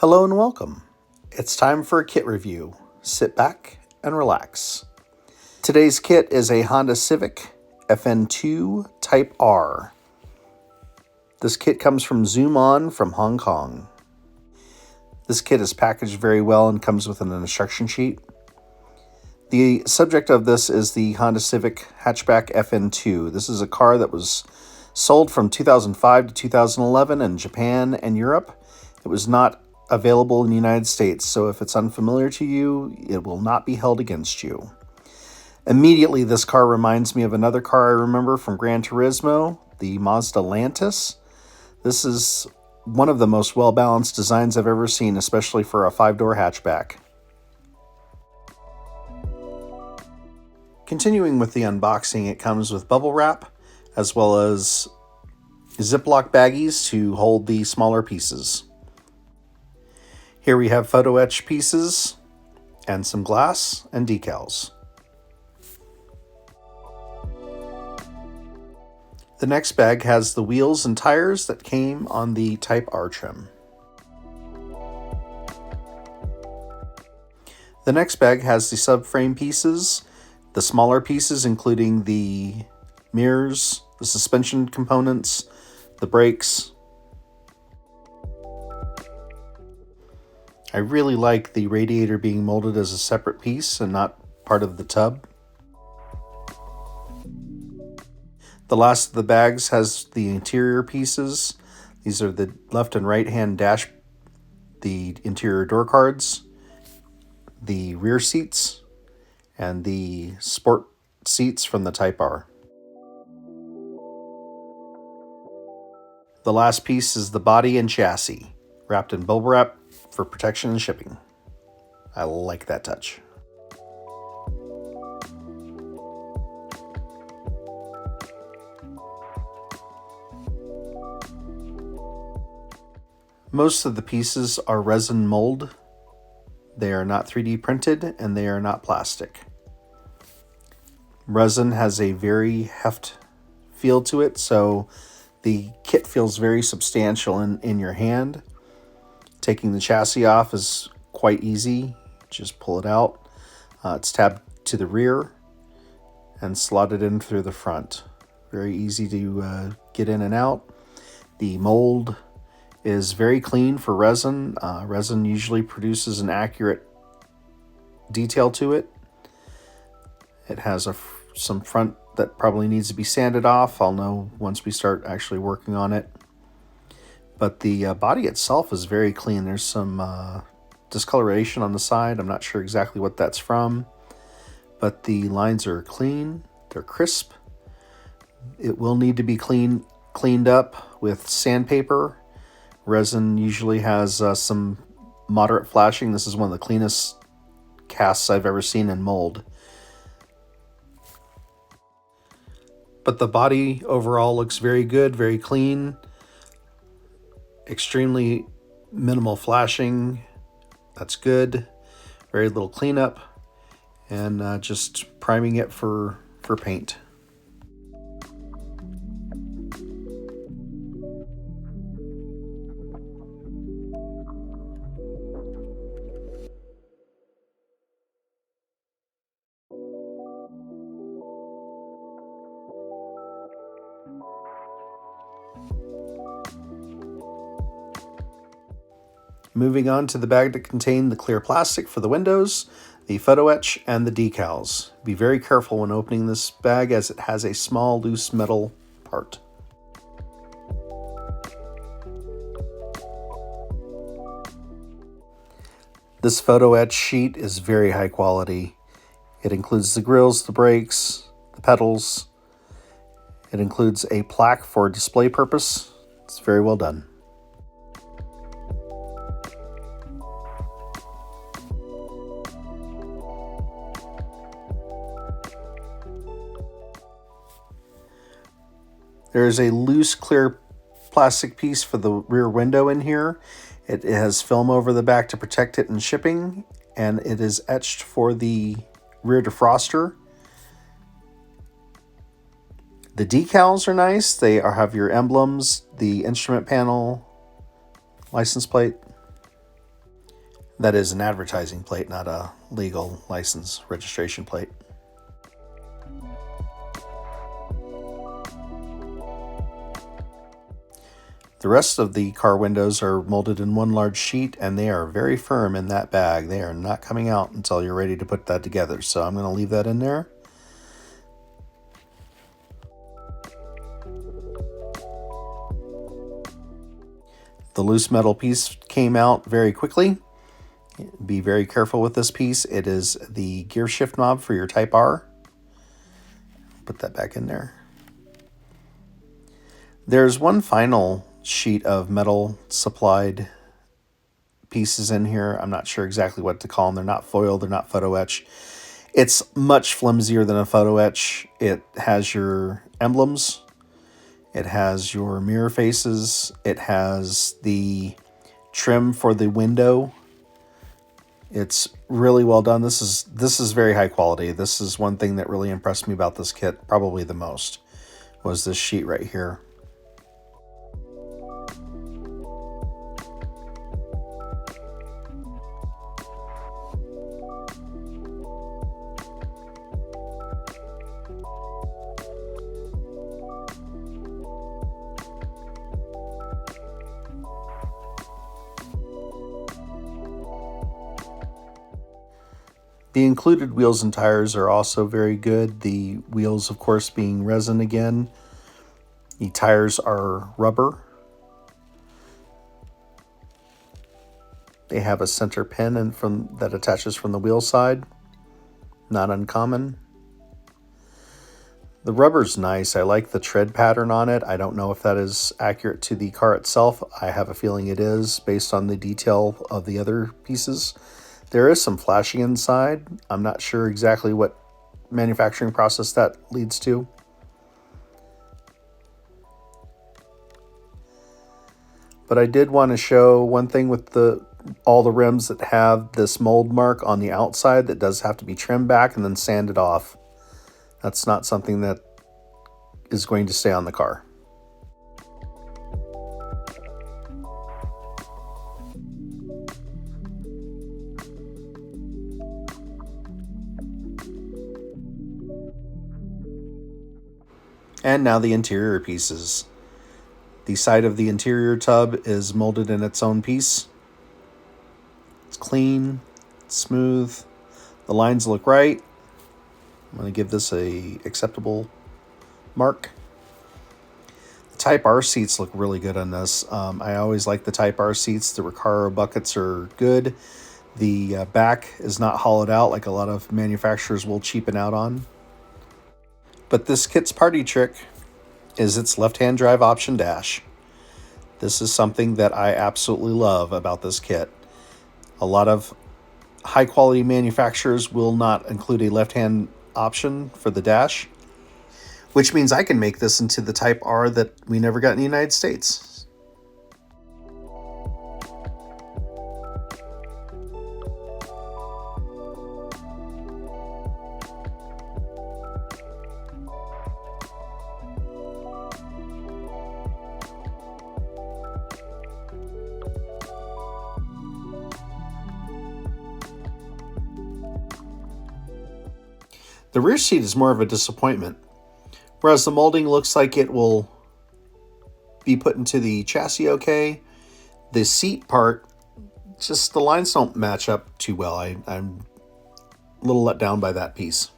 Hello and welcome. It's time for a kit review. Sit back and relax. Today's kit is a Honda Civic FN2 Type R. This kit comes from ZoomOn from Hong Kong. This kit is packaged very well and comes with an instruction sheet. The subject of this is the Honda Civic hatchback FN2. This is a car that was sold from 2005 to 2011 in Japan and Europe. It was not available in the United States, so if it's unfamiliar to you, it will not be held against you. Immediately, this car reminds me of another car I remember from Gran Turismo, the Mazda Lantis. This is one of the most well-balanced designs I've ever seen, especially for a 5-door hatchback. Continuing with the unboxing, it comes with bubble wrap, as well as Ziploc baggies to hold the smaller pieces. Here we have photo etch pieces and some glass and decals. The next bag has the wheels and tires that came on the Type R trim. The next bag has the subframe pieces, the smaller pieces including the mirrors, the suspension components, the brakes. I really like the radiator being molded as a separate piece and not part of the tub. The last of the bags has the interior pieces. These are the left and right hand dash, the interior door cards, the rear seats, and the sport seats from the Type R. The last piece is the body and chassis, wrapped in bubble wrap for protection and shipping. I like that touch. Most of the pieces are resin mold. They are not 3D printed and they are not plastic. Resin has a very heft feel to it, so the kit feels very substantial in your hand. Taking the chassis off is quite easy. Just pull it out. It's tabbed to the rear and slotted in through the front. Very easy to get in and out. The mold is very clean for resin. Resin usually produces an accurate detail to it. It has some front that probably needs to be sanded off. I'll know once we start actually working on it. But the body itself is very clean. There's some discoloration on the side. I'm not sure exactly what that's from. But the lines are clean. They're crisp. It will need to be cleaned up with sandpaper. Resin usually has some moderate flashing. This is one of the cleanest casts I've ever seen in mold. But the body overall looks very good, very clean. Extremely minimal flashing. That's good. Very little cleanup. And just priming it for paint. Moving on to the bag that contained the clear plastic for the windows, the photo etch, and the decals. Be very careful when opening this bag as it has a small loose metal part. This photo etch sheet is very high quality. It includes the grills, the brakes, the pedals. It includes a plaque for display purpose. It's very well done. There's a loose clear plastic piece for the rear window in here. It has film over the back to protect it in shipping, and it is etched for the rear defroster. The decals are nice. They have your emblems, the instrument panel, license plate. That is an advertising plate, not a legal license registration plate. The rest of the car windows are molded in one large sheet, and they are very firm in that bag. They are not coming out until you're ready to put that together. So I'm going to leave that in there. The loose metal piece came out very quickly. Be very careful with this piece. It is the gear shift knob for your Type R. Put that back in there. There's one final sheet of metal supplied pieces in here. I'm not sure exactly what to call them. They're not foil, they're not photo etch. It's much flimsier than a photo etch. It has your emblems. It has your mirror faces. It has the trim for the window. It's really well done. This is very high quality. This is one thing that really impressed me about this kit, probably the most, was this sheet right here. The included wheels and tires are also very good. The wheels, of course, being resin again. The tires are rubber. They have a center pin that attaches from the wheel side. Not uncommon. The rubber's nice. I like the tread pattern on it. I don't know if that is accurate to the car itself. I have a feeling it is based on the detail of the other pieces. There is some flashing inside. I'm not sure exactly what manufacturing process that leads to. But I did want to show one thing with all the rims that have this mold mark on the outside that does have to be trimmed back and then sanded off. That's not something that is going to stay on the car. And now the interior pieces. The side of the interior tub is molded in its own piece. It's clean, it's smooth. The lines look right. I'm going to give this a acceptable mark. The Type R seats look really good on this. I always like the Type R seats. The Recaro buckets are good. The back is not hollowed out like a lot of manufacturers will cheapen out on. But this kit's party trick is its left-hand drive option dash. This is something that I absolutely love about this kit. A lot of high-quality manufacturers will not include a left-hand option for the dash, which means I can make this into the Type R that we never got in the United States. The rear seat is more of a disappointment. Whereas the molding looks like it will be put into the chassis okay, the seat part, just the lines don't match up too well. I'm a little let down by that piece.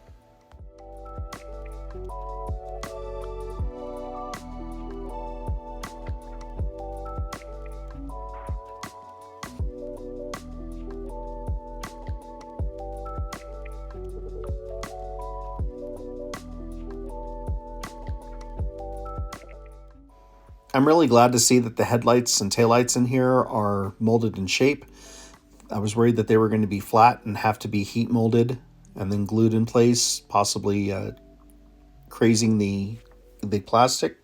I'm really glad to see that the headlights and taillights in here are molded in shape. I was worried that they were going to be flat and have to be heat molded and then glued in place, possibly crazing the plastic.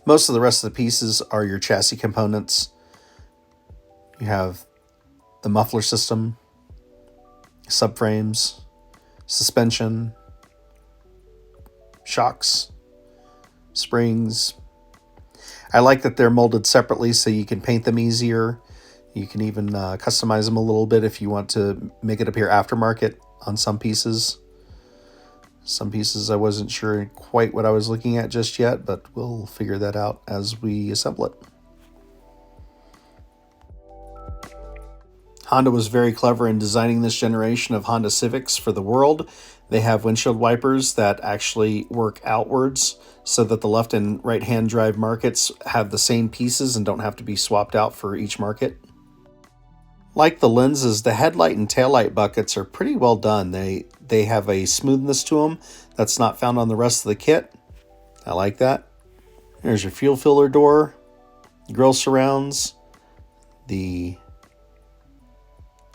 Most of the rest of the pieces are your chassis components. You have the muffler system, subframes, suspension, shocks, springs. I like that they're molded separately so you can paint them easier. You can even customize them a little bit if you want to make it appear aftermarket on some pieces. Some pieces I wasn't sure quite what I was looking at just yet, but we'll figure that out as we assemble it. Honda was very clever in designing this generation of Honda Civics for the world. They have windshield wipers that actually work outwards so that the left and right hand drive markets have the same pieces and don't have to be swapped out for each market. Like the lenses, the headlight and taillight buckets are pretty well done. They have a smoothness to them that's not found on the rest of the kit. I like that. There's your fuel filler door, grille surrounds, the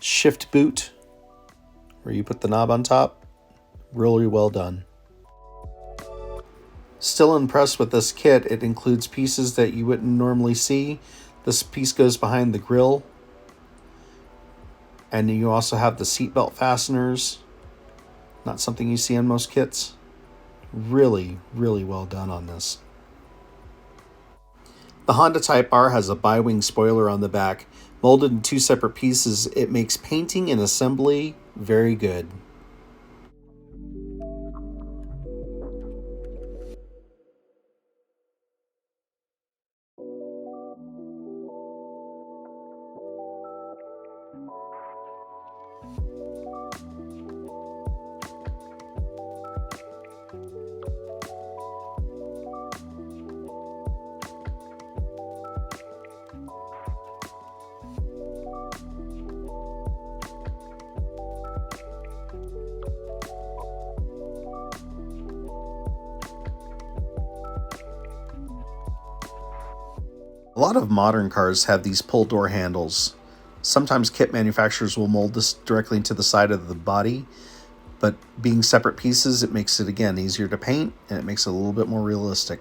shift boot where you put the knob on top. Really well done. Still impressed with this kit. It includes pieces that you wouldn't normally see. This piece goes behind the grille. And you also have the seatbelt fasteners. Not something you see on most kits. Really, really well done on this. The Honda Type R has a bi-wing spoiler on the back. Molded in two separate pieces, it makes painting and assembly very good. A lot of modern cars have these pull door handles. Sometimes kit manufacturers will mold this directly into the side of the body, but being separate pieces, it makes it, again, easier to paint, and it makes it a little bit more realistic.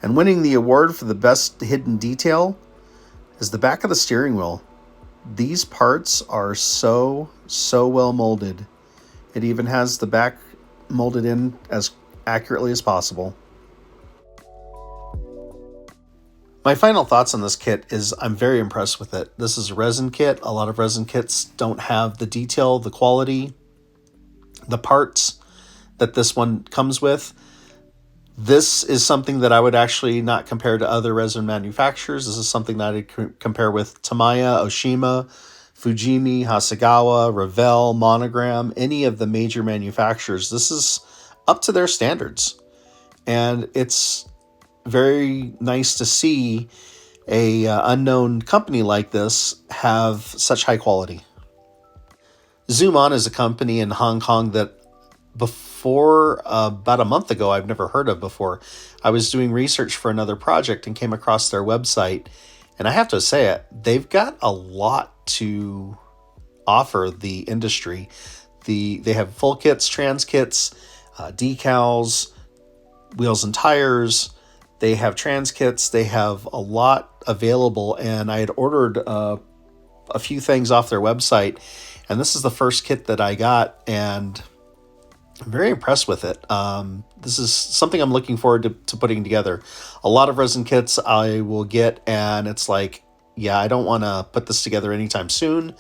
And winning the award for the best hidden detail is the back of the steering wheel. These parts are so well molded. It even has the back molded in as accurately as possible. My final thoughts on this kit is I'm very impressed with it. This is a resin kit. A lot of resin kits don't have the detail, the quality, the parts that this one comes with. This is something that I would actually not compare to other resin manufacturers. This is something that I'd compare with Tamiya, Oshima, Fujimi, Hasegawa, Revell, Monogram, any of the major manufacturers. This is up to their standards. And it's very nice to see a unknown company like this have such high quality. ZoomOn is a company in Hong Kong that before about a month ago I've never heard of before. I was doing research for another project and came across their website, and I have to say it, they've got a lot to offer the industry. They have full kits, trans kits, decals, wheels and tires. They have trans kits. They have a lot available, and I had ordered a few things off their website, and this is the first kit that I got, and I'm very impressed with it. This is something I'm looking forward to putting together. A lot of resin kits I will get, and it's like, yeah, I don't want to put this together anytime soon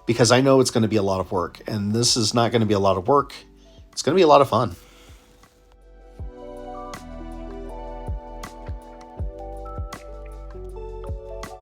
because I know it's going to be a lot of work, and this is not going to be a lot of work. It's going to be a lot of fun.